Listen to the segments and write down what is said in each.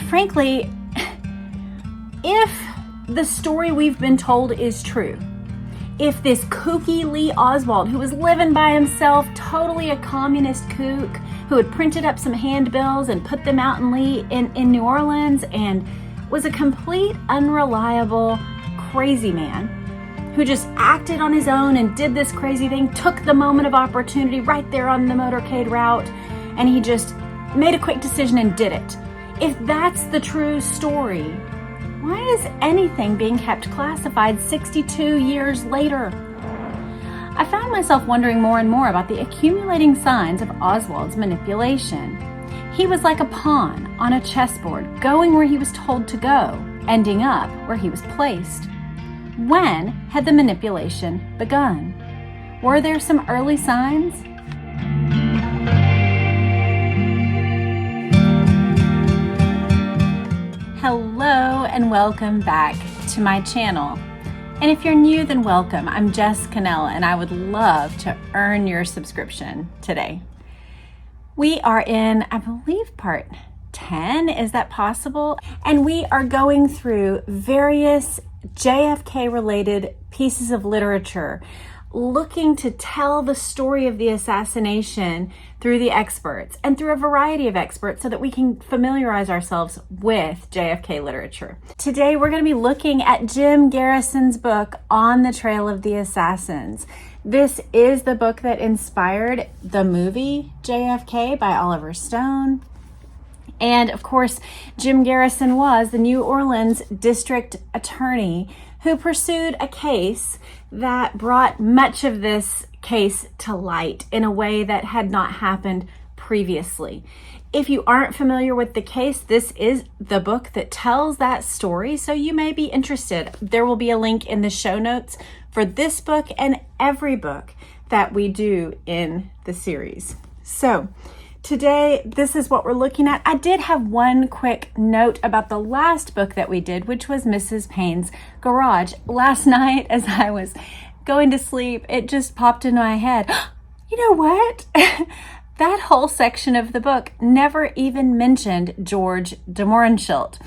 frankly, if the story we've been told is true, if this kooky Lee Oswald, who was living by himself, totally a communist kook, who had printed up some handbills and put them out in New Orleans and was a complete unreliable, crazy man who just acted on his own and did this crazy thing, took the moment of opportunity right there on the motorcade route, and he just made a quick decision and did it. If that's the true story, why is anything being kept classified 62 years later? I found myself wondering more and more about the accumulating signs of Oswald's manipulation. He was like a pawn on a chessboard, going where he was told to go, ending up where he was placed. When had the manipulation begun? Were there some early signs? Hello and welcome back to my channel. And if you're new, then welcome. I'm Jess, Connell, and I would love to earn your subscription today. We are in, I believe, part 10. Is that possible? And we are going through various JFK-related pieces of literature, looking to tell the story of the assassination through the experts and through a variety of experts so that we can familiarize ourselves with JFK literature. Today, we're going to be looking at Jim Garrison's book, On the Trail of the Assassins. This is the book that inspired the movie JFK by Oliver Stone. And of course, Jim Garrison was the New Orleans district attorney who pursued a case that brought much of this case to light in a way that had not happened previously. If you aren't familiar with the case, this is the book that tells that story, so you may be interested. There will be a link in the show notes for this book and every book that we do in the series. So today, this is what we're looking at. I did have one quick note about the last book that we did, which was Mrs. Paine's Garage. Last night, as I was going to sleep, it just popped into my head. You know what? That whole section of the book never even mentioned George de Mohrenschildt.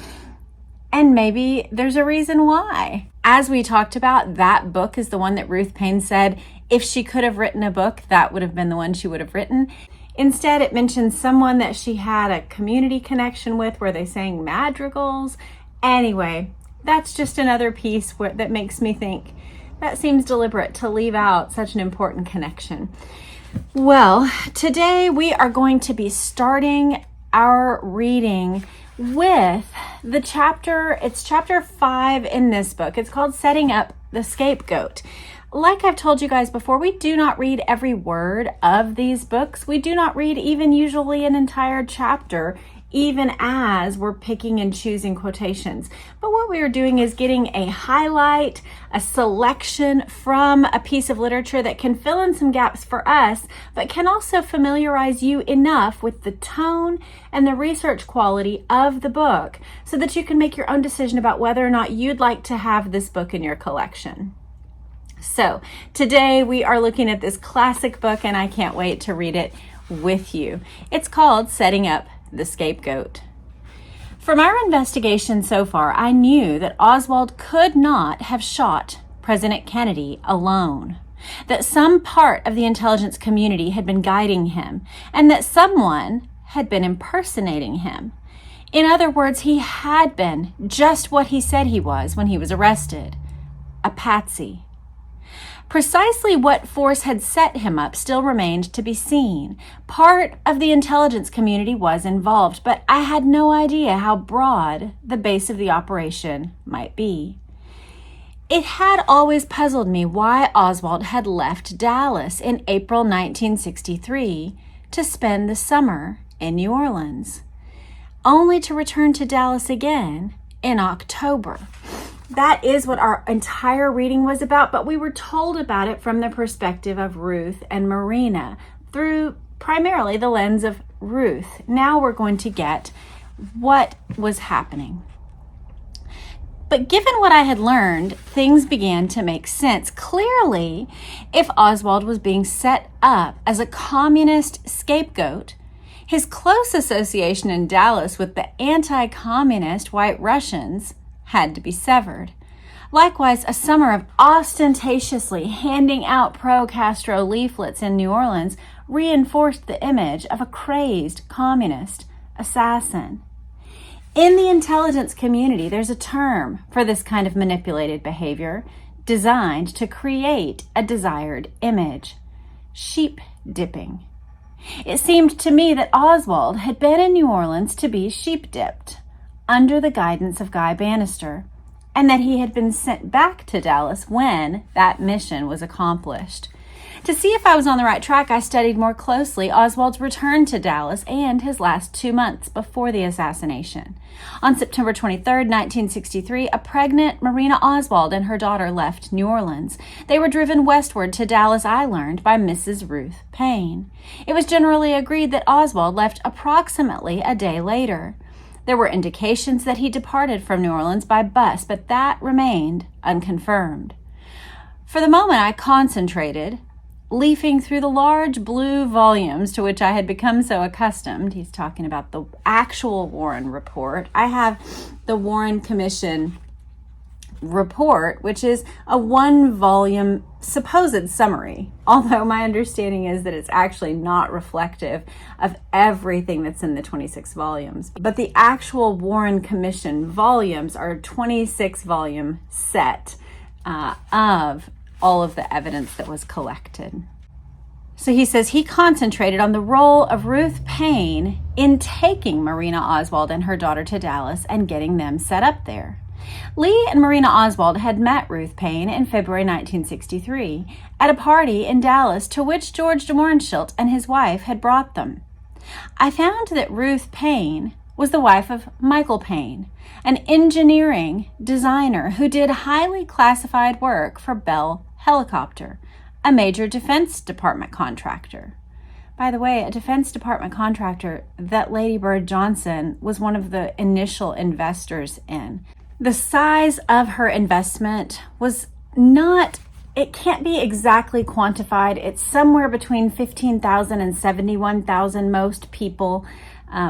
And maybe there's a reason why. As we talked about, that book is the one that Ruth Paine said, if she could have written a book, that would have been the one she would have written. Instead, it mentions someone that she had a community connection with where they sang madrigals. Anyway, that's just another piece that makes me think that seems deliberate to leave out such an important connection. Well, today we are going to be starting our reading with the chapter. It's chapter 5 in this book. It's called Setting Up the Scapegoat. Like I've told you guys before, we do not read every word of these books. We do not read even usually an entire chapter, even as we're picking and choosing quotations. But what we are doing is getting a highlight, a selection from a piece of literature that can fill in some gaps for us, but can also familiarize you enough with the tone and the research quality of the book so that you can make your own decision about whether or not you'd like to have this book in your collection. So today we are looking at this classic book, and I can't wait to read it with you. It's called Setting Up the Scapegoat. From our investigation so far, I knew that Oswald could not have shot President Kennedy alone, that some part of the intelligence community had been guiding him, and that someone had been impersonating him. In other words, he had been just what he said he was when he was arrested, a patsy. Precisely what force had set him up still remained to be seen. Part of the intelligence community was involved, but I had no idea how broad the base of the operation might be. It had always puzzled me why Oswald had left Dallas in April 1963 to spend the summer in New Orleans, only to return to Dallas again in October. That is what our entire reading was about, but we were told about it from the perspective of Ruth and Marina through primarily the lens of Ruth. Now we're going to get what was happening. But given what I had learned, things began to make sense. Clearly, if Oswald was being set up as a communist scapegoat, His close association in Dallas with the anti-communist White Russians had to be severed. Likewise, a summer of ostentatiously handing out pro-Castro leaflets in New Orleans reinforced the image of a crazed communist assassin. In the intelligence community, there's a term for this kind of manipulated behavior designed to create a desired image: sheep dipping. It seemed to me that Oswald had been in New Orleans to be sheep dipped under the guidance of Guy Bannister, and that he had been sent back to Dallas when that mission was accomplished. To see if I was on the right track, I studied more closely Oswald's return to Dallas and his last 2 months before the assassination. On September 23, 1963, a pregnant Marina Oswald and her daughter left New Orleans. They were driven westward to Dallas, I learned, by Mrs. Ruth Paine. It was generally agreed that Oswald left approximately a day later. There were indications that he departed from New Orleans by bus, but that remained unconfirmed. For the moment, I concentrated, leafing through the large blue volumes to which I had become so accustomed. He's talking about the actual Warren report. I have the Warren Commission report, which is a 1-volume supposed summary, although my understanding is that it's actually not reflective of everything that's in the 26 volumes. But the actual Warren Commission volumes are a 26-volume set of all of the evidence that was collected. So he says he concentrated on the role of Ruth Paine in taking Marina Oswald and her daughter to Dallas and getting them set up there. Lee and Marina Oswald had met Ruth Paine in February 1963 at a party in Dallas to which George Mohrenschildt and his wife had brought them. I found that Ruth Paine was the wife of Michael Paine, an engineering designer who did highly classified work for Bell Helicopter, a major Defense Department contractor. By the way, a Defense Department contractor that Lady Bird Johnson was one of the initial investors in. The size of her investment was not, it can't be exactly quantified. It's somewhere between $15,000 and $71,000. Most people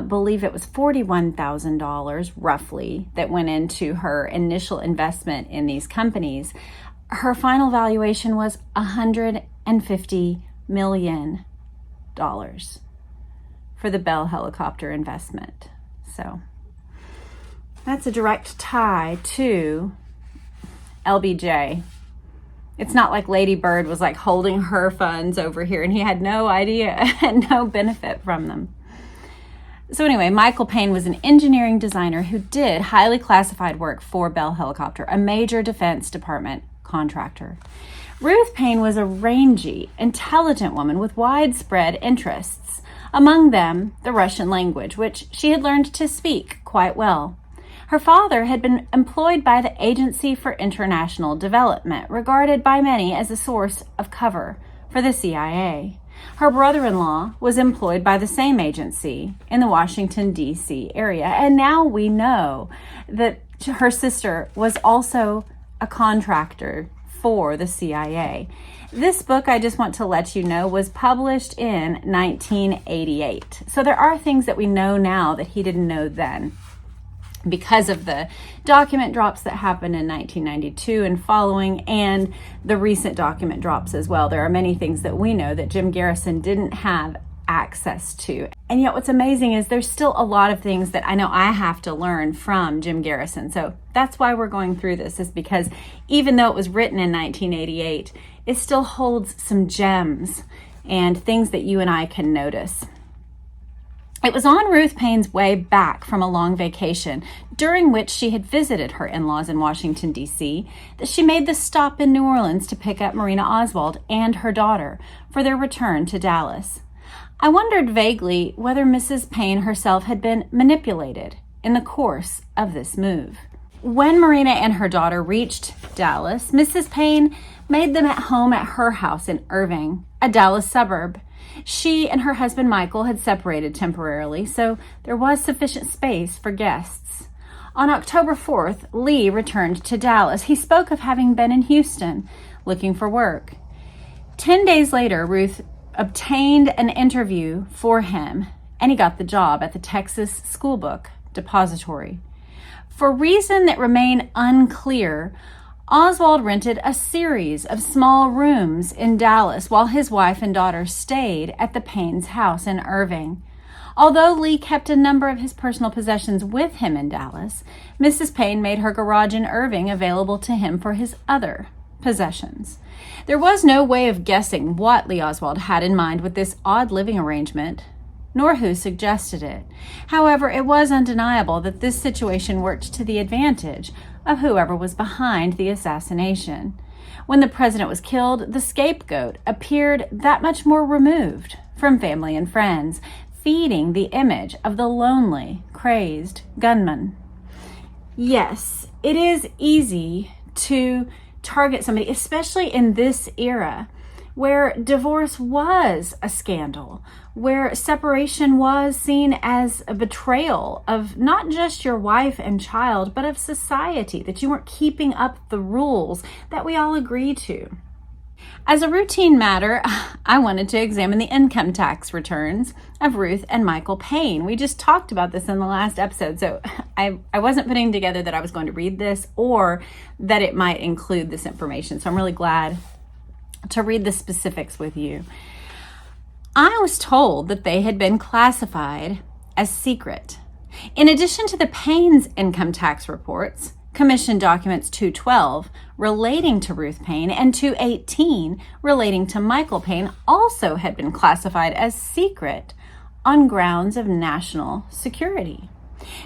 believe it was $41,000 roughly that went into her initial investment in these companies. Her final valuation was $150 million for the Bell Helicopter investment. So that's a direct tie to LBJ. It's not like Lady Bird was like holding her funds over here and he had no idea and no benefit from them. So anyway, Michael Paine was an engineering designer who did highly classified work for Bell Helicopter, a major Defense Department contractor. Ruth Paine was a rangy, intelligent woman with widespread interests, among them the Russian language, which she had learned to speak quite well. Her father had been employed by the Agency for International Development, regarded by many as a source of cover for the CIA. Her brother-in-law was employed by the same agency in the Washington, D.C. area, and now we know that her sister was also a contractor for the CIA. This book, I just want to let you know, was published in 1988. So there are things that we know now that he didn't know then, because of the document drops that happened in 1992 and following, and the recent document drops as well. There are many things that we know that Jim Garrison didn't have access to. And yet what's amazing is there's still a lot of things that I know I have to learn from Jim Garrison. So that's why we're going through this, is because even though it was written in 1988, it still holds some gems and things that you and I can notice. It was on Ruth Paine's way back from a long vacation, during which she had visited her in-laws in Washington, D.C., that she made the stop in New Orleans to pick up Marina Oswald and her daughter for their return to Dallas. I wondered vaguely whether Mrs. Paine herself had been manipulated in the course of this move. When Marina and her daughter reached Dallas, Mrs. Paine made them at home at her house in Irving, a Dallas suburb. She and her husband Michael had separated temporarily, so there was sufficient space for guests. On October 4th, Lee returned to Dallas. He spoke of having been in Houston looking for work. 10 days later, Ruth obtained an interview for him and he got the job at the Texas School Book Depository. For reasons that remain unclear, Oswald rented a series of small rooms in Dallas while his wife and daughter stayed at the Paine's house in Irving. Although Lee kept a number of his personal possessions with him in Dallas, Mrs. Paine made her garage in Irving available to him for his other possessions. There was no way of guessing what Lee Oswald had in mind with this odd living arrangement, nor who suggested it. However, it was undeniable that this situation worked to the advantage of whoever was behind the assassination. When the president was killed, the scapegoat appeared that much more removed from family and friends, feeding the image of the lonely, crazed gunman. Yes, it is easy to target somebody, especially in this era, where divorce was a scandal, where separation was seen as a betrayal of not just your wife and child, but of society, that you weren't keeping up the rules that we all agree to. As a routine matter, I wanted to examine the income tax returns of Ruth and Michael Paine. We just talked about this in the last episode, so I wasn't putting together that I was going to read this or that it might include this information. So I'm really glad to read the specifics with you. I was told that they had been classified as secret. In addition to the Paine's income tax reports, Commission Documents 212 relating to Ruth Paine and 218 relating to Michael Paine also had been classified as secret on grounds of national security.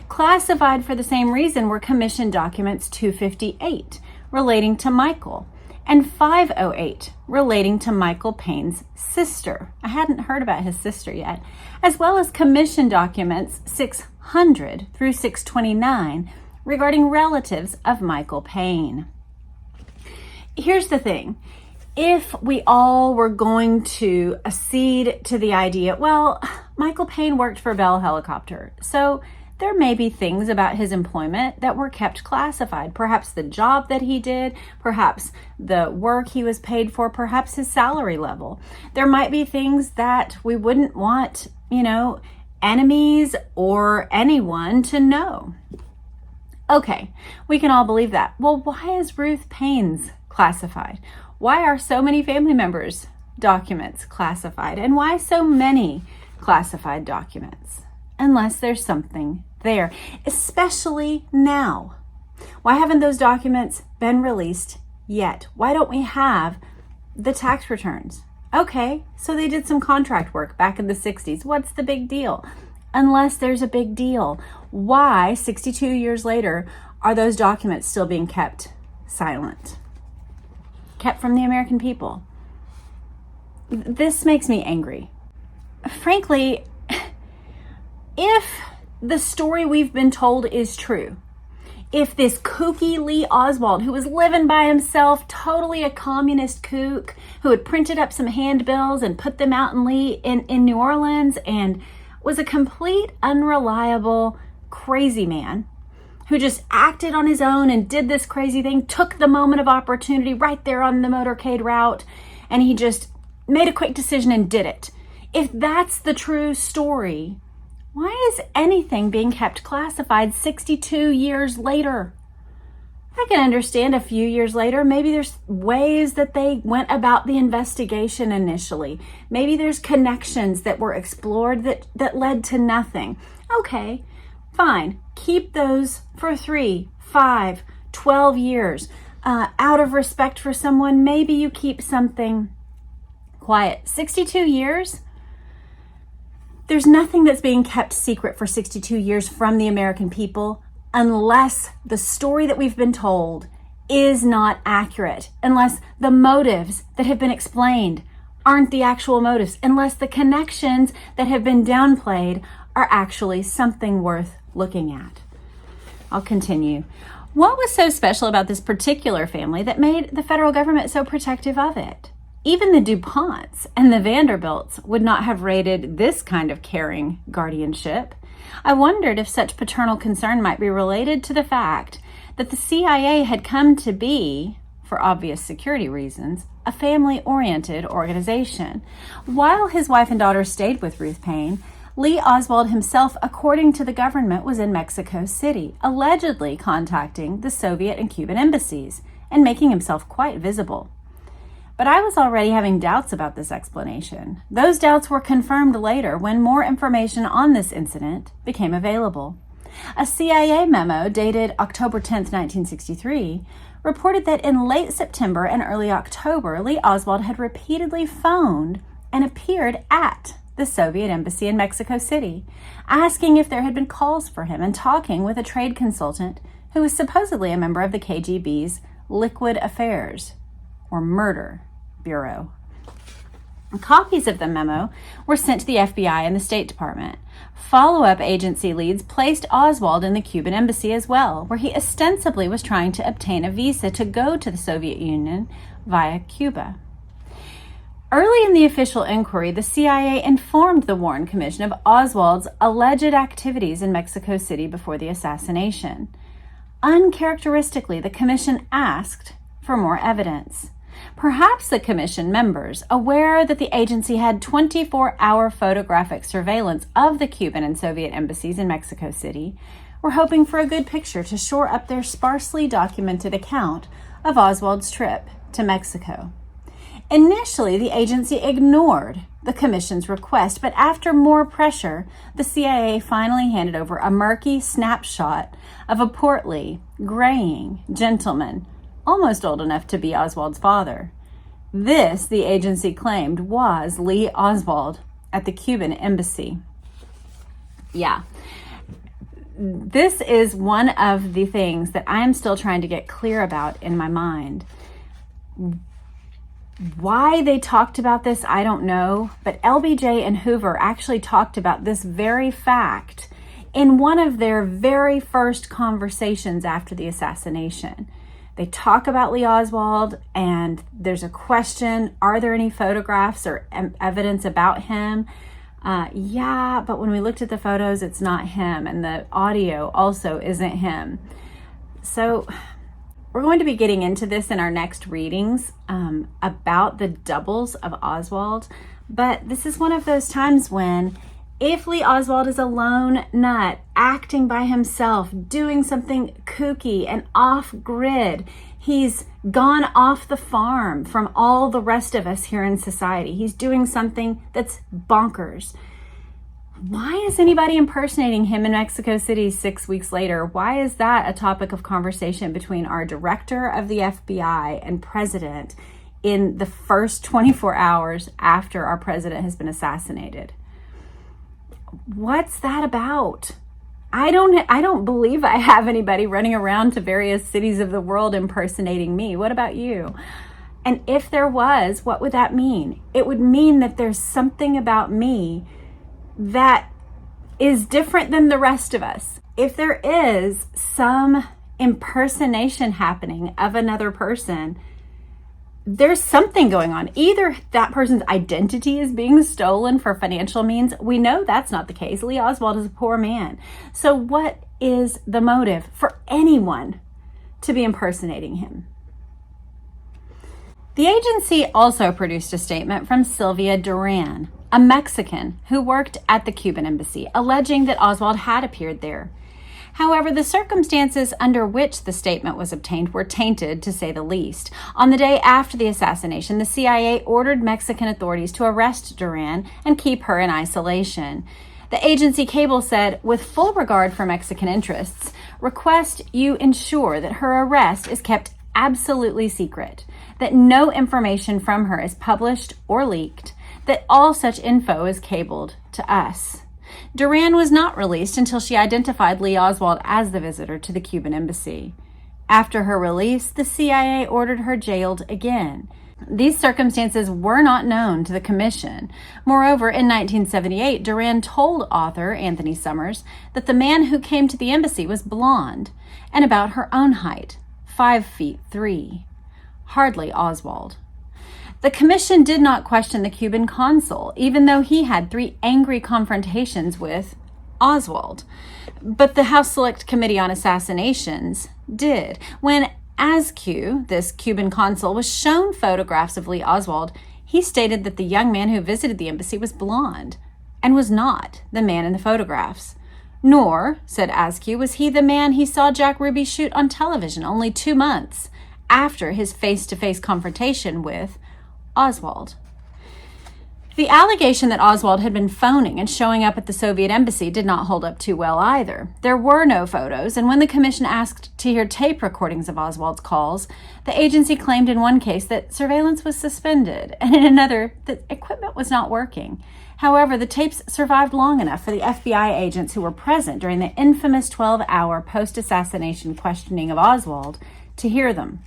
Classified for the same reason were Commission Documents 258 relating to Michael and 508 relating to Michael Paine's sister. I hadn't heard about his sister yet, as well as Commission Documents 600 through 629 regarding relatives of Michael Paine. Here's the thing. If we all were going to accede to the idea, well, Michael Paine worked for Bell Helicopter, so there may be things about his employment that were kept classified. Perhaps the job that he did, perhaps the work he was paid for, perhaps his salary level. There might be things that we wouldn't want, enemies or anyone to know. Okay, we can all believe that. Well, why is Ruth Paine's classified? Why are so many family members' documents classified? And why so many classified documents? Unless there's something there, especially now. Why haven't those documents been released yet? Why don't we have the tax returns? Okay, so they did some contract work back in the 60s. What's the big deal? Unless there's a big deal. Why, 62 years later, are those documents still being kept silent? Kept from the American people? This makes me angry. Frankly, if the story we've been told is true, if this kooky Lee Oswald, who was living by himself, totally a communist kook, who had printed up some handbills and put them out in New Orleans and was a complete unreliable, crazy man who just acted on his own and did this crazy thing, took the moment of opportunity right there on the motorcade route, and he just made a quick decision and did it. If that's the true story, why is anything being kept classified 62 years later? I can understand a few years later, maybe there's ways that they went about the investigation initially. Maybe there's connections that were explored that led to nothing. Okay, fine. Keep those for 3, 5, 12 years. Out of respect for someone, maybe you keep something quiet. 62 years? There's nothing that's being kept secret for 62 years from the American people unless the story that we've been told is not accurate, unless the motives that have been explained aren't the actual motives, unless the connections that have been downplayed are actually something worth looking at. I'll continue. What was so special about this particular family that made the federal government so protective of it? Even the DuPonts and the Vanderbilts would not have rated this kind of caring guardianship. I wondered if such paternal concern might be related to the fact that the CIA had come to be, for obvious security reasons, a family-oriented organization. While his wife and daughter stayed with Ruth Paine, Lee Oswald himself, according to the government, was in Mexico City, allegedly contacting the Soviet and Cuban embassies and making himself quite visible. But I was already having doubts about this explanation. Those doubts were confirmed later when more information on this incident became available. A CIA memo dated October 10, 1963, reported that in late September and early October, Lee Oswald had repeatedly phoned and appeared at the Soviet embassy in Mexico City, asking if there had been calls for him and talking with a trade consultant who was supposedly a member of the KGB's Liquid Affairs or Murder Bureau. Copies of the memo were sent to the FBI and the State Department. Follow-up agency leads placed Oswald in the Cuban embassy as well, where he ostensibly was trying to obtain a visa to go to the Soviet Union via Cuba. Early in the official inquiry, the CIA informed the Warren Commission of Oswald's alleged activities in Mexico City before the assassination. Uncharacteristically, the commission asked for more evidence. Perhaps the commission members, aware that the agency had 24-hour photographic surveillance of the Cuban and Soviet embassies in Mexico City, were hoping for a good picture to shore up their sparsely documented account of Oswald's trip to Mexico. Initially, the agency ignored the commission's request, but after more pressure, the CIA finally handed over a murky snapshot of a portly, graying gentleman, almost old enough to be Oswald's father. This, the agency claimed, was Lee Oswald at the Cuban embassy. Yeah. This is one of the things that I'm still trying to get clear about in my mind. Why they talked about this, I don't know, but LBJ and Hoover actually talked about this very fact in one of their very first conversations after the assassination. They talk about Lee Oswald, and there's a question, are there any photographs or evidence about him? Yeah, but when we looked at the photos, it's not him, and the audio also isn't him. So we're going to be getting into this in our next readings about the doubles of Oswald, but this is one of those times when if Lee Oswald is a lone nut, acting by himself, doing something kooky and off-grid, he's gone off the farm from all the rest of us here in society. He's doing something that's bonkers. Why is anybody impersonating him in Mexico City 6 weeks later? Why is that a topic of conversation between our director of the FBI and president in the first 24 hours after our president has been assassinated? What's that about? I don't believe I have anybody running around to various cities of the world impersonating me. What about you? And if there was, what would that mean? It would mean that there's something about me that is different than the rest of us. If there is some impersonation happening of another person, there's something going on. Either that person's identity is being stolen for financial means. We know that's not the case. Lee Oswald is a poor man. So what is the motive for anyone to be impersonating him? The agency also produced a statement from Sylvia Duran, a Mexican who worked at the Cuban embassy, alleging that Oswald had appeared there. However, the circumstances under which the statement was obtained were tainted, to say the least. On the day after the assassination, the CIA ordered Mexican authorities to arrest Duran and keep her in isolation. The agency cable said, with full regard for Mexican interests, request you ensure that her arrest is kept absolutely secret, that no information from her is published or leaked, that all such info is cabled to us. Duran was not released until she identified Lee Oswald as the visitor to the Cuban embassy. After her release, the CIA ordered her jailed again. These circumstances were not known to the commission. Moreover, in 1978, Duran told author Anthony Summers that the man who came to the embassy was blonde and about her own height, 5'3", hardly Oswald. The commission did not question the Cuban consul, even though he had 3 angry confrontations with Oswald. But the House Select Committee on Assassinations did. When Askew, this Cuban consul, was shown photographs of Lee Oswald, he stated that the young man who visited the embassy was blonde and was not the man in the photographs. Nor, said Askew, was he the man he saw Jack Ruby shoot on television only 2 months after his face-to-face confrontation with Oswald. The allegation that Oswald had been phoning and showing up at the Soviet embassy did not hold up too well either. There were no photos, and when the commission asked to hear tape recordings of Oswald's calls, the agency claimed in one case that surveillance was suspended, and in another that equipment was not working. However, the tapes survived long enough for the FBI agents who were present during the infamous 12-hour post-assassination questioning of Oswald to hear them.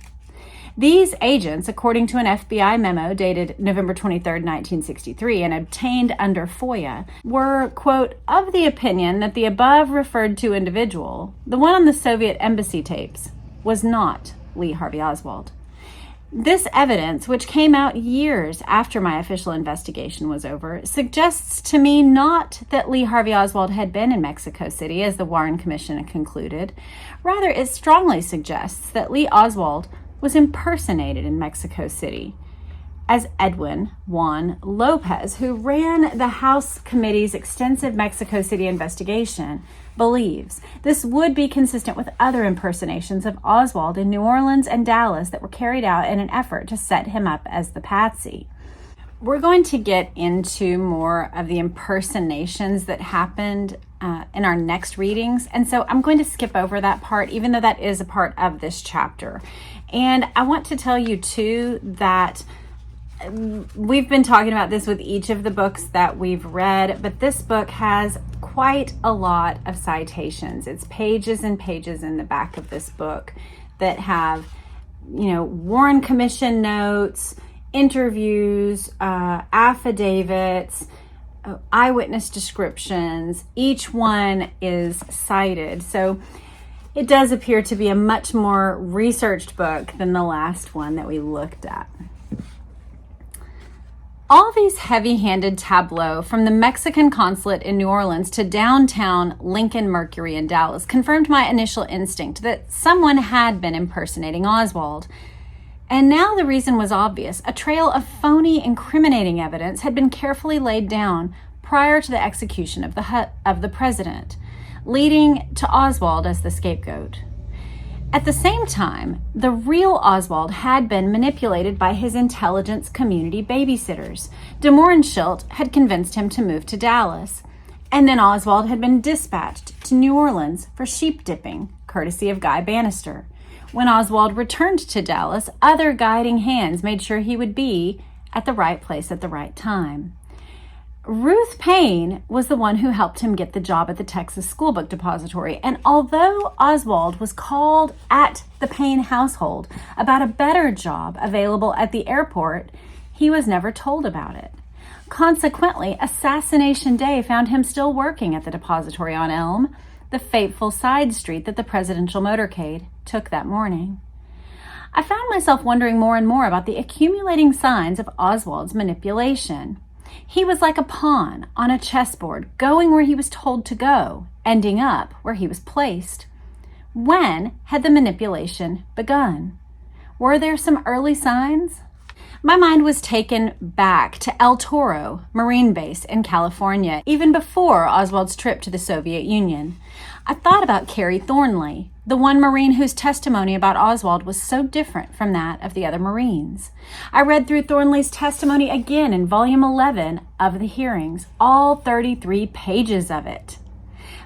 These agents, according to an FBI memo dated November 23, 1963, and obtained under FOIA, were, quote, of the opinion that the above referred to individual, the one on the Soviet embassy tapes, was not Lee Harvey Oswald. This evidence, which came out years after my official investigation was over, suggests to me not that Lee Harvey Oswald had been in Mexico City, as the Warren Commission concluded. Rather, it strongly suggests that Lee Oswald was impersonated in Mexico City as Edwin Juan Lopez, who ran the House Committee's extensive Mexico City investigation, believes. This would be consistent with other impersonations of Oswald in New Orleans and Dallas that were carried out in an effort to set him up as the patsy. We're going to get into more of the impersonations that happened in our next readings, and so I'm going to skip over that part, even though that is a part of this chapter. And I want to tell you, too, that we've been talking about this with each of the books that we've read, but this book has quite a lot of citations. It's pages and pages in the back of this book that have, Warren Commission notes, interviews, affidavits, eyewitness descriptions. Each one is cited. So it does appear to be a much more researched book than the last one that we looked at. All these heavy-handed tableaux from the Mexican consulate in New Orleans to downtown Lincoln Mercury in Dallas confirmed my initial instinct that someone had been impersonating Oswald. And now the reason was obvious. A trail of phony, incriminating evidence had been carefully laid down prior to the execution of the president, leading to Oswald as the scapegoat. At the same time, the real Oswald had been manipulated by his intelligence community babysitters. De Mohrenschildt had convinced him to move to Dallas, and then Oswald had been dispatched to New Orleans for sheep dipping, courtesy of Guy Bannister. When Oswald returned to Dallas, other guiding hands made sure he would be at the right place at the right time. Ruth Paine was the one who helped him get the job at the Texas Schoolbook Depository, and although Oswald was called at the Paine household about a better job available at the airport, he was never told about it. Consequently, Assassination Day found him still working at the depository on Elm, the fateful side street that the presidential motorcade took that morning. I found myself wondering more and more about the accumulating signs of Oswald's manipulation. He was like a pawn on a chessboard, going where he was told to go, ending up where he was placed. When had the manipulation begun? Were there some early signs? My mind was taken back to El Toro Marine Base in California, even before Oswald's trip to the Soviet Union. I thought about Carrie Thornley, the one Marine whose testimony about Oswald was so different from that of the other Marines. I read through Thornley's testimony again in Volume 11 of the hearings, all 33 pages of it.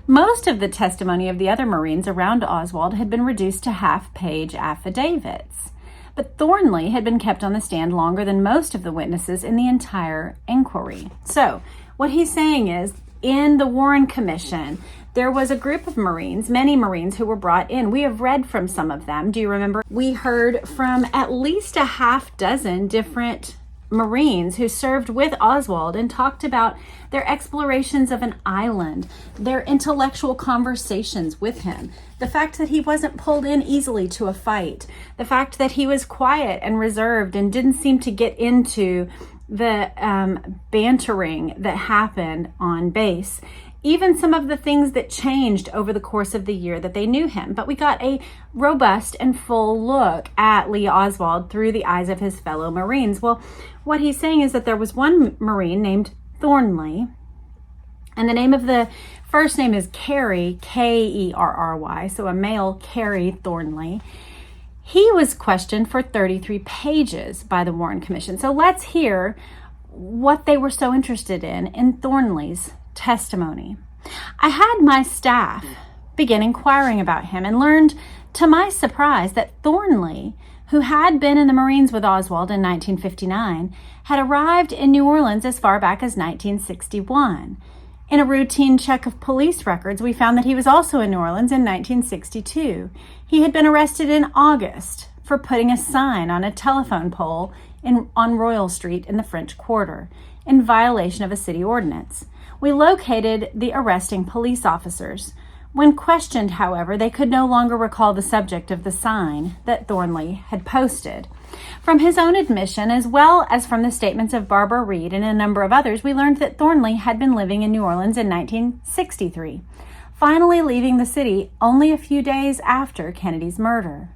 Most of the testimony of the other Marines around Oswald had been reduced to half-page affidavits. But Thornley had been kept on the stand longer than most of the witnesses in the entire inquiry. So what he's saying is, in the Warren Commission, there was a group of Marines, many Marines, who were brought in. We have read from some of them. Do you remember? We heard from at least a half dozen different Marines who served with Oswald and talked about their explorations of an island, their intellectual conversations with him, the fact that he wasn't pulled in easily to a fight, the fact that he was quiet and reserved and didn't seem to get into the bantering that happened on base. Even some of the things that changed over the course of the year that they knew him. But we got a robust and full look at Lee Oswald through the eyes of his fellow Marines. Well, what he's saying is that there was one Marine named Thornley And the name of the first name is Kerry, Kerry, so a male Kerry Thornley. He was questioned for 33 pages by the Warren Commission. So let's hear what they were so interested in Thornley's testimony. I had my staff begin inquiring about him and learned to my surprise that Thornley, who had been in the Marines with Oswald in 1959, had arrived in New Orleans as far back as 1961. In a routine check of police records, we found that he was also in New Orleans in 1962. He had been arrested in August for putting a sign on a telephone pole on Royal Street in the French Quarter in violation of a city ordinance. We located the arresting police officers. When questioned, however, they could no longer recall the subject of the sign that Thornley had posted. From his own admission, as well as from the statements of Barbara Reed and a number of others, we learned that Thornley had been living in New Orleans in 1963, finally leaving the city only a few days after Kennedy's murder.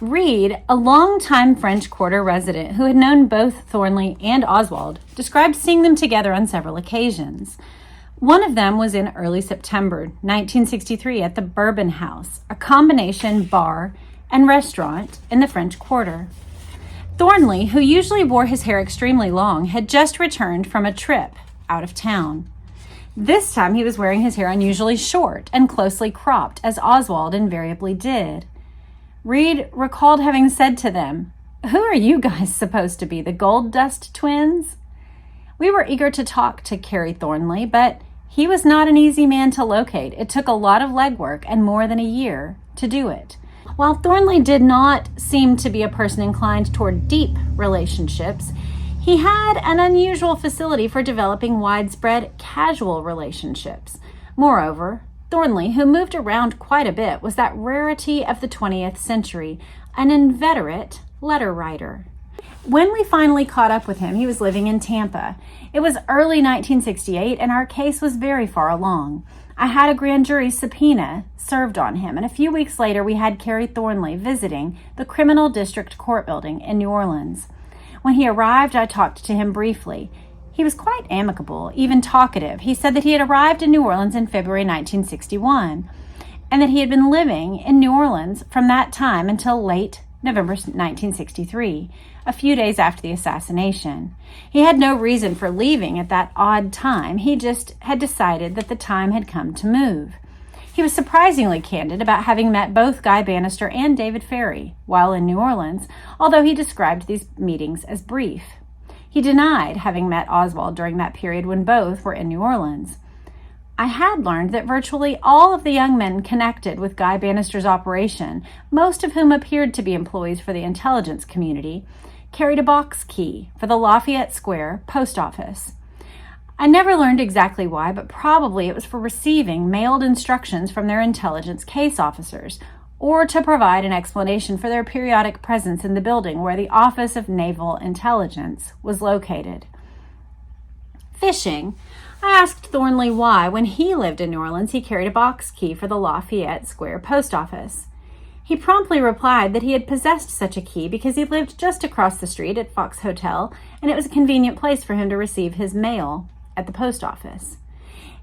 Reed, a longtime French Quarter resident who had known both Thornley and Oswald, described seeing them together on several occasions. One of them was in early September 1963 at the Bourbon House, a combination bar and restaurant in the French Quarter. Thornley, who usually wore his hair extremely long, had just returned from a trip out of town. This time he was wearing his hair unusually short and closely cropped, as Oswald invariably did. Reed recalled having said to them, "Who are you guys supposed to be, the Gold Dust twins?" We were eager to talk to Kerry Thornley, but he was not an easy man to locate. It took a lot of legwork and more than a year to do it. While Thornley did not seem to be a person inclined toward deep relationships, he had an unusual facility for developing widespread casual relationships. Moreover, Thornley, who moved around quite a bit, was that rarity of the 20th century, an inveterate letter writer. When we finally caught up with him, he was living in Tampa. It was early 1968, and our case was very far along. I had a grand jury subpoena served on him, and a few weeks later we had Kerry Thornley visiting the Criminal District Court building in New Orleans. When he arrived, I talked to him briefly. He was quite amicable, even talkative. He said that he had arrived in New Orleans in February 1961, and that he had been living in New Orleans from that time until late November 1963, a few days after the assassination. He had no reason for leaving at that odd time. He just had decided that the time had come to move. He was surprisingly candid about having met both Guy Bannister and David Ferry while in New Orleans, although he described these meetings as brief. He denied having met Oswald during that period when both were in New Orleans. I had learned that virtually all of the young men connected with Guy Bannister's operation, most of whom appeared to be employees for the intelligence community, carried a box key for the Lafayette Square post office. I never learned exactly why, but probably it was for receiving mailed instructions from their intelligence case officers, or to provide an explanation for their periodic presence in the building where the Office of Naval Intelligence was located. Fishing. I asked Thornley why, when he lived in New Orleans, he carried a box key for the Lafayette Square post office. He promptly replied that he had possessed such a key because he lived just across the street at Fox Hotel, and it was a convenient place for him to receive his mail at the post office.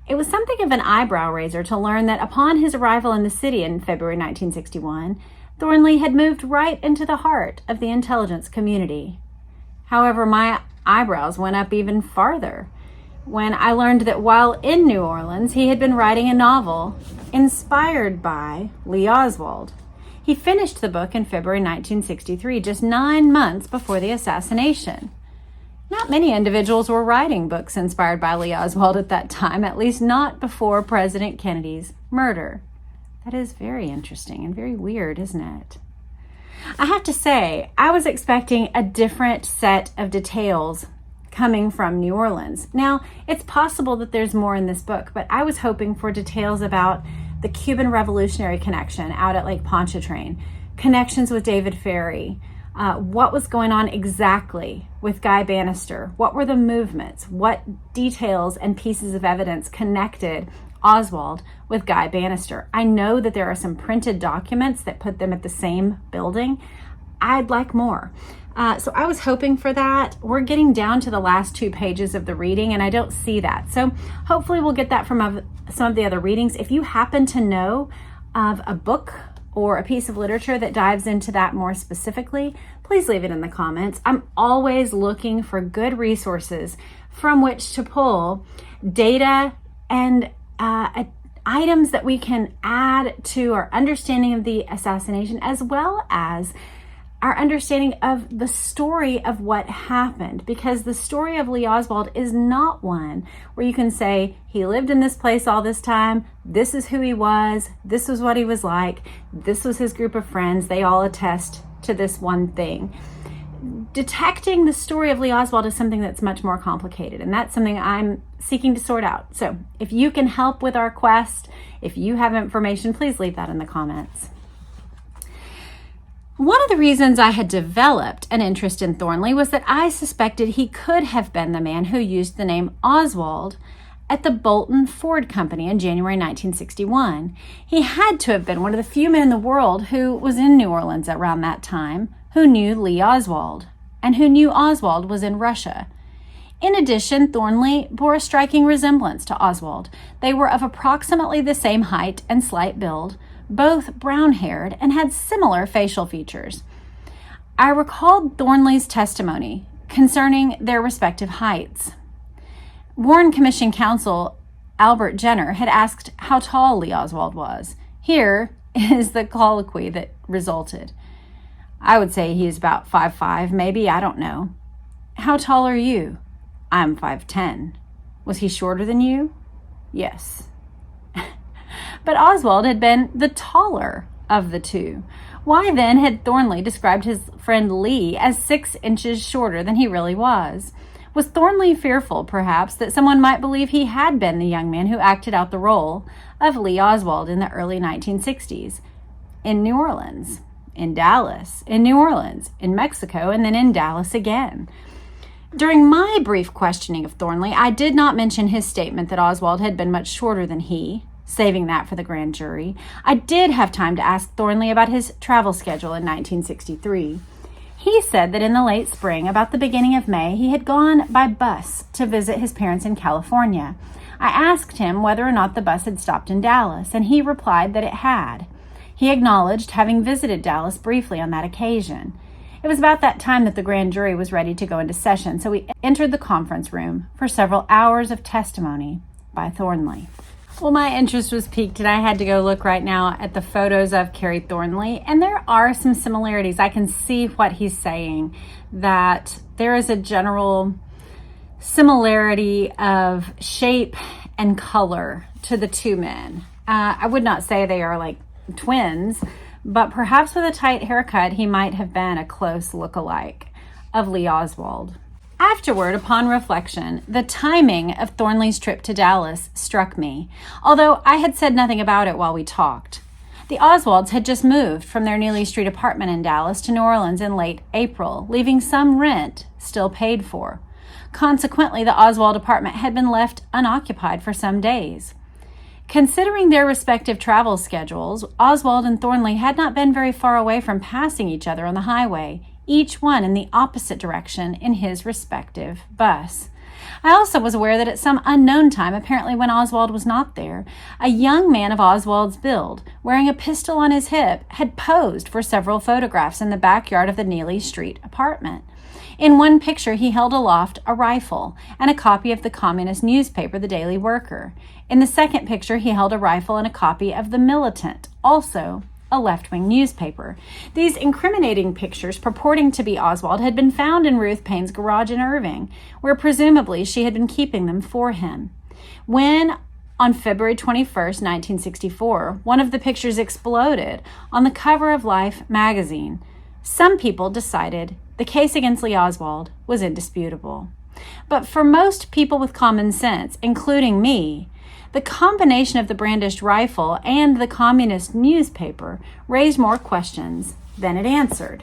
It was something of an eyebrow raiser to learn that upon his arrival in the city in February 1961, Thornley had moved right into the heart of the intelligence community. However, my eyebrows went up even farther when I learned that while in New Orleans, he had been writing a novel inspired by Lee Oswald. He finished the book in February 1963, just 9 months before the assassination. Not many individuals were writing books inspired by Lee Oswald at that time, at least not before President Kennedy's murder. That is very interesting and very weird, isn't it? I have to say, I was expecting a different set of details coming from New Orleans. Now, it's possible that there's more in this book, but I was hoping for details about the Cuban Revolutionary connection out at Lake Pontchartrain, connections with David Ferry, what was going on exactly with Guy Bannister, what were the movements, what details and pieces of evidence connected Oswald with Guy Bannister. I know that there are some printed documents that put them at the same building. I'd like more. So I was hoping for that. We're getting down to the last 2 pages of the reading and I don't see that. So hopefully we'll get that from some of the other readings. If you happen to know of a book or a piece of literature that dives into that more specifically, please leave it in the comments. I'm always looking for good resources from which to pull data and items that we can add to our understanding of the assassination, as well as our understanding of the story of what happened, because the story of Lee Oswald is not one where you can say he lived in this place all this time, this is who he was, this was what he was like, this was his group of friends, they all attest to this one thing. Detecting the story of Lee Oswald is something that's much more complicated, and that's something I'm seeking to sort out. So if you can help with our quest, if you have information, please leave that in the comments. One of the reasons I had developed an interest in Thornley was that I suspected he could have been the man who used the name Oswald at the Bolton Ford Company in January 1961. He had to have been one of the few men in the world who was in New Orleans around that time who knew Lee Oswald, and who knew Oswald was in Russia. In addition, Thornley bore a striking resemblance to Oswald. They were of approximately the same height and slight build, both brown-haired, and had similar facial features. I recalled Thornley's testimony concerning their respective heights. Warren Commission counsel Albert Jenner had asked how tall Lee Oswald was. Here is the colloquy that resulted. I would say he is about 5'5", maybe, I don't know. How tall are you? I'm 5'10". Was he shorter than you? Yes. But Oswald had been the taller of the two. Why then had Thornley described his friend Lee as 6 inches shorter than he really was? Was Thornley fearful, perhaps, that someone might believe he had been the young man who acted out the role of Lee Oswald in the early 1960s? In New Orleans, in Dallas, in New Orleans, in Mexico, and then in Dallas again. During my brief questioning of Thornley, I did not mention his statement that Oswald had been much shorter than he, saving that for the grand jury. I did have time to ask Thornley about his travel schedule in 1963. He said that in the late spring, about the beginning of May, he had gone by bus to visit his parents in California. I asked him whether or not the bus had stopped in Dallas, and he replied that it had. He acknowledged having visited Dallas briefly on that occasion. It was about that time that the grand jury was ready to go into session, so we entered the conference room for several hours of testimony by Thornley. Well, my interest was piqued, and I had to go look right now at the photos of Carrie Thornley, and there are some similarities. I can see what he's saying, that there is a general similarity of shape and color to the two men. I would not say they are like twins, but perhaps with a tight haircut, he might have been a close look-alike of Lee Oswald. Afterward, upon reflection, the timing of Thornley's trip to Dallas struck me, although I had said nothing about it while we talked. The Oswalds had just moved from their Neely Street apartment in Dallas to New Orleans in late April, leaving some rent still paid for. Consequently, the Oswald apartment had been left unoccupied for some days. Considering their respective travel schedules, Oswald and Thornley had not been very far away from passing each other on the highway, each one in the opposite direction in his respective bus. I also was aware that at some unknown time, apparently when Oswald was not there, a young man of Oswald's build, wearing a pistol on his hip, had posed for several photographs in the backyard of the Neely Street apartment. In one picture, he held aloft a rifle and a copy of the communist newspaper, The Daily Worker. In the second picture, he held a rifle and a copy of The Militant, also a left-wing newspaper. These incriminating pictures purporting to be Oswald had been found in Ruth Paine's garage in Irving, where presumably she had been keeping them for him. When, on February 21st, 1964, one of the pictures exploded on the cover of Life magazine, some people decided the case against Lee Oswald was indisputable. But for most people with common sense, including me, the combination of the brandished rifle and the communist newspaper raised more questions than it answered.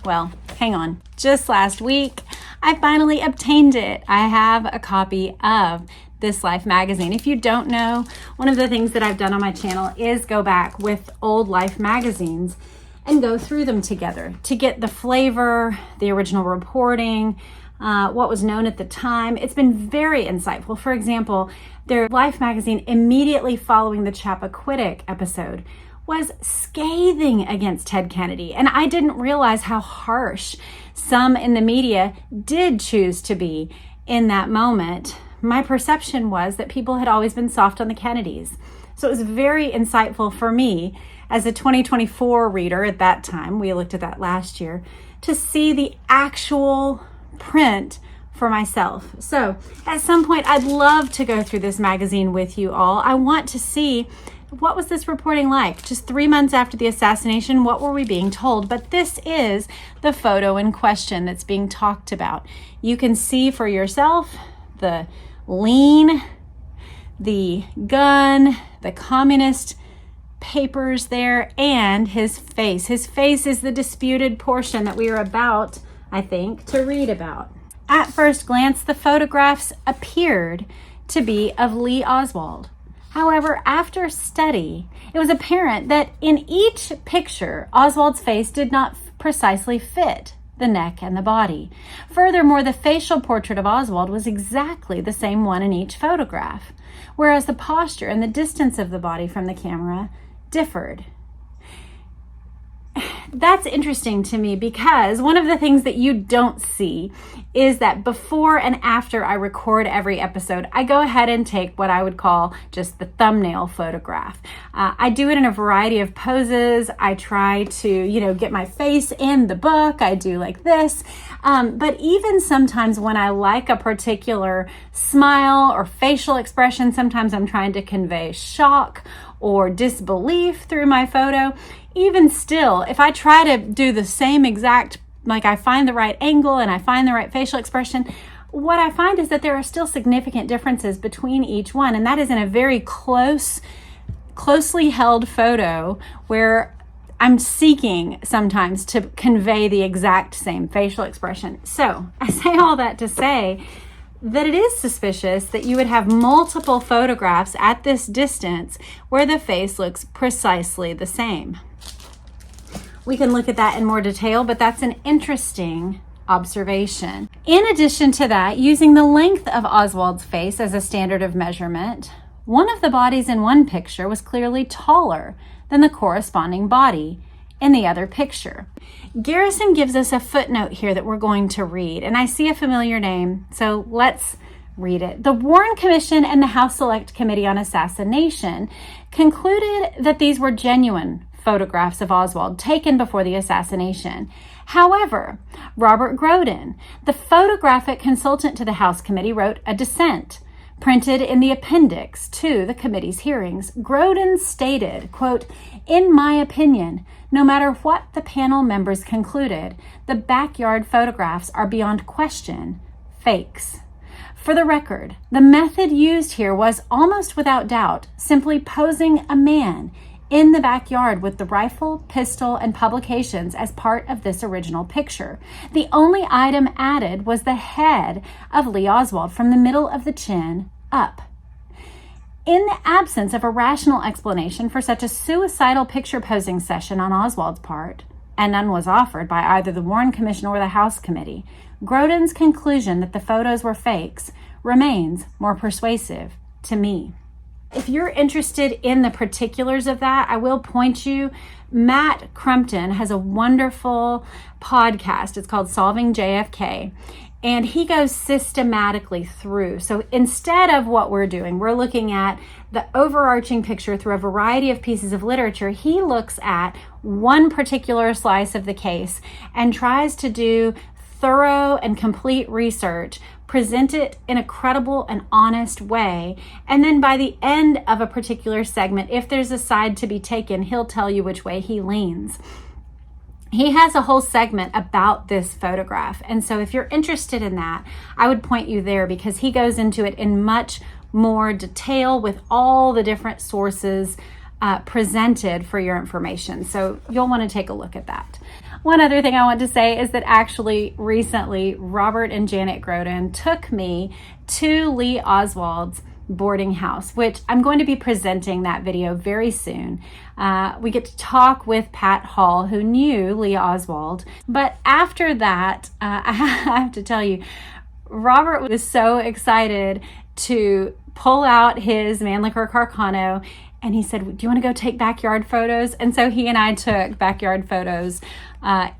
Well, hang on. Just last week, I finally obtained it. I have a copy of This Life magazine. If you don't know, one of the things that I've done on my channel is go back with old Life magazines and go through them together to get the flavor, the original reporting, what was known at the time. It's been very insightful. For example, their Life magazine, immediately following the Chappaquiddick episode, was scathing against Ted Kennedy. And I didn't realize how harsh some in the media did choose to be in that moment. My perception was that people had always been soft on the Kennedys. So it was very insightful for me as a 2024 reader at that time, we looked at that last year, to see the actual print for myself. So at some point, I'd love to go through this magazine with you all. I want to see, what was this reporting like? Just 3 months after the assassination, what were we being told? But this is the photo in question that's being talked about. You can see for yourself the lean, the gun, the communist papers there, and his face. His face is the disputed portion that we are about, I think, to read about. At first glance, the photographs appeared to be of Lee Oswald. However, after study, it was apparent that in each picture, Oswald's face did not precisely fit the neck and the body. Furthermore, the facial portrait of Oswald was exactly the same one in each photograph, whereas the posture and the distance of the body from the camera differed. That's interesting to me because one of the things that you don't see is that before and after I record every episode, I go ahead and take what I would call just the thumbnail photograph. I do it in a variety of poses. I try to, get my face in the book. I do like this. But even sometimes when I like a particular smile or facial expression, sometimes I'm trying to convey shock or disbelief through my photo. Even still, if I try to do the same exact, like I find the right angle and I find the right facial expression, what I find is that there are still significant differences between each one. And that is in a very closely held photo where I'm seeking sometimes to convey the exact same facial expression. So I say all that to say that it is suspicious that you would have multiple photographs at this distance where the face looks precisely the same. We can look at that in more detail, but that's an interesting observation. In addition to that, using the length of Oswald's face as a standard of measurement, one of the bodies in one picture was clearly taller than the corresponding body in the other picture. Garrison gives us a footnote here that we're going to read, and I see a familiar name, so let's read it. The Warren Commission and the House Select Committee on Assassination concluded that these were genuine photographs of Oswald taken before the assassination. However, Robert Groden, the photographic consultant to the House Committee, wrote a dissent printed in the appendix to the committee's hearings. Groden stated, quote, "In my opinion, no matter what the panel members concluded, the backyard photographs are beyond question fakes. For the record, the method used here was almost without doubt simply posing a man in the backyard with the rifle, pistol, and publications as part of this original picture. The only item added was the head of Lee Oswald from the middle of the chin up. In the absence of a rational explanation for such a suicidal picture posing session on Oswald's part, and none was offered by either the Warren Commission or the House Committee, Groden's conclusion that the photos were fakes remains more persuasive to me." If you're interested in the particulars of that, I will point you. Matt Crumpton has a wonderful podcast. It's called Solving JFK. And he goes systematically through. So instead of what we're doing, we're looking at the overarching picture through a variety of pieces of literature. He looks at one particular slice of the case and tries to do thorough and complete research, present it in a credible and honest way, and then by the end of a particular segment, if there's a side to be taken, he'll tell you which way he leans. He has a whole segment about this photograph, and so if you're interested in that, I would point you there because he goes into it in much more detail with all the different sources presented for your information. So you'll want to take a look at that. One other thing I want to say is that actually recently, Robert and Janet Groden took me to Lee Oswald's boarding house, which I'm going to be presenting that video very soon. We get to talk with Pat Hall, who knew Lee Oswald. But after that, I have to tell you, Robert was so excited to pull out his Mannlicher Carcano, and he said, do you want to go take backyard photos? And so he and I took backyard photos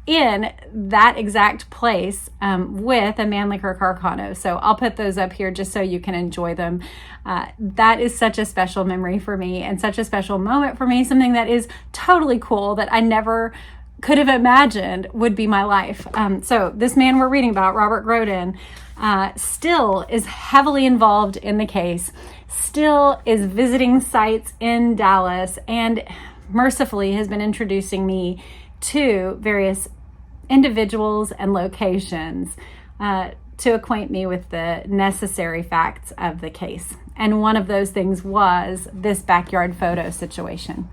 in that exact place with a Mannlicher Carcano. So I'll put those up here just so you can enjoy them. That is such a special memory for me and such a special moment for me, something that is totally cool that I never could have imagined would be my life. So this man we're reading about, Robert Groden, still is heavily involved in the case, still is visiting sites in Dallas, and mercifully has been introducing me to various individuals and locations to acquaint me with the necessary facts of the case. And one of those things was this backyard photo situation.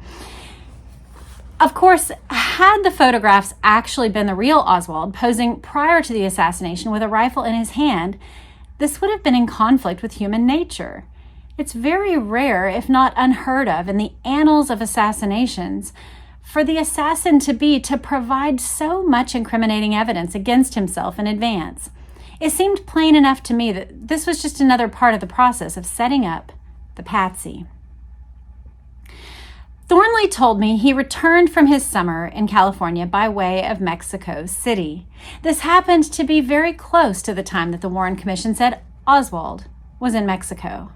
Of course, had the photographs actually been the real Oswald posing prior to the assassination with a rifle in his hand, this would have been in conflict with human nature. It's very rare, if not unheard of, in the annals of assassinations, for the assassin to provide so much incriminating evidence against himself in advance. It seemed plain enough to me that this was just another part of the process of setting up the patsy. Thornley told me he returned from his summer in California by way of Mexico City. This happened to be very close to the time that the Warren Commission said Oswald was in Mexico.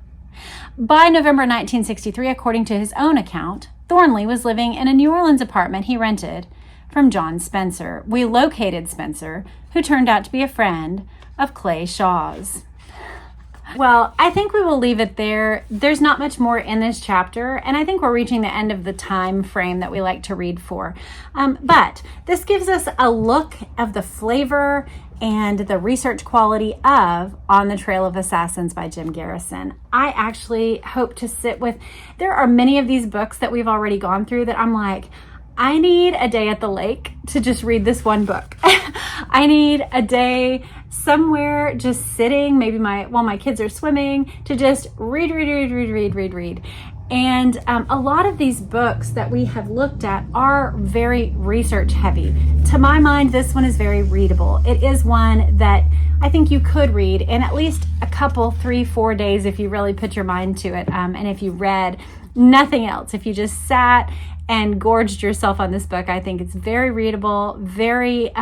By November 1963, according to his own account, Thornley was living in a New Orleans apartment he rented from John Spencer. We located Spencer, who turned out to be a friend of Clay Shaw's. Well, I think we will leave it there. There's not much more in this chapter, and I think we're reaching the end of the time frame that we like to read for. But this gives us a look of the flavor and the research quality of On the Trail of Assassins by Jim Garrison. I actually hope to sit with, there are many of these books that we've already gone through that I'm like, I need a day at the lake to just read this one book. I need a day somewhere just sitting, maybe while my kids are swimming, to just read. And a lot of these books that we have looked at are very research heavy. To my mind, this one is very readable. It is one that I think you could read in at least a couple, 3-4 days if you really put your mind to it. And if you read nothing else, if you just sat and gorged yourself on this book, I think it's very readable, very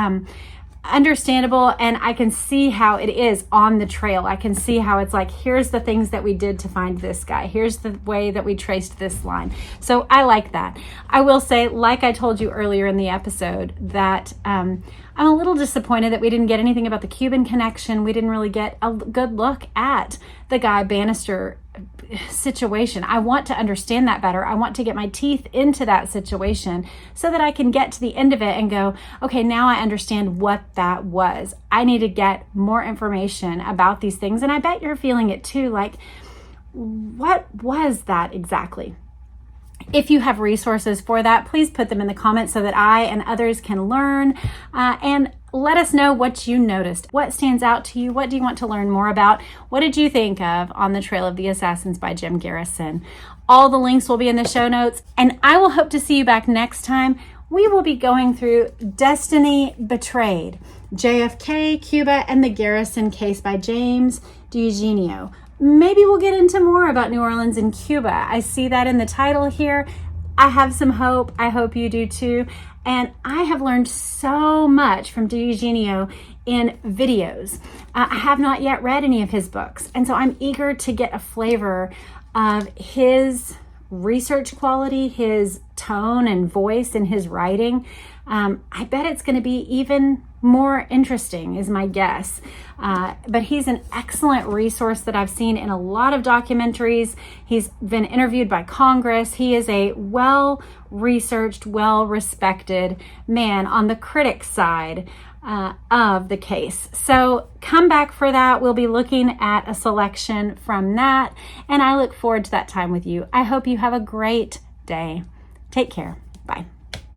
understandable, and I can see how it is on the trail. I can see how it's like, here's the things that we did to find this guy. Here's the way that we traced this line. So I like that. I will say, like I told you earlier in the episode, that I'm a little disappointed that we didn't get anything about the Cuban connection. We didn't really get a good look at the Guy Bannister situation. I want to understand that better. I want to get my teeth into that situation so that I can get to the end of it and go, okay, now I understand what that was. I need to get more information about these things. And I bet you're feeling it too. Like, what was that exactly? If you have resources for that, please put them in the comments so that I and others can learn, and let us know what you noticed. What stands out to you? What do you want to learn more about? What did you think of On the Trail of the Assassins by Jim Garrison? All the links will be in the show notes, and I will hope to see you back next time. We will be going through Destiny Betrayed, JFK, Cuba, and the Garrison case by James DiEugenio. Maybe we'll get into more about New Orleans and Cuba. I see that in the title here. I have some hope. I hope you do too. And I have learned so much from DiEugenio in videos. I have not yet read any of his books. And so I'm eager to get a flavor of his research quality, his tone and voice in his writing. I bet it's going to be even more interesting, is my guess. But he's an excellent resource that I've seen in a lot of documentaries. He's been interviewed by Congress. He is a well-researched, well-respected man on the critic side of the case. So come back for that. We'll be looking at a selection from that, and I look forward to that time with you. I hope you have a great day. Take care.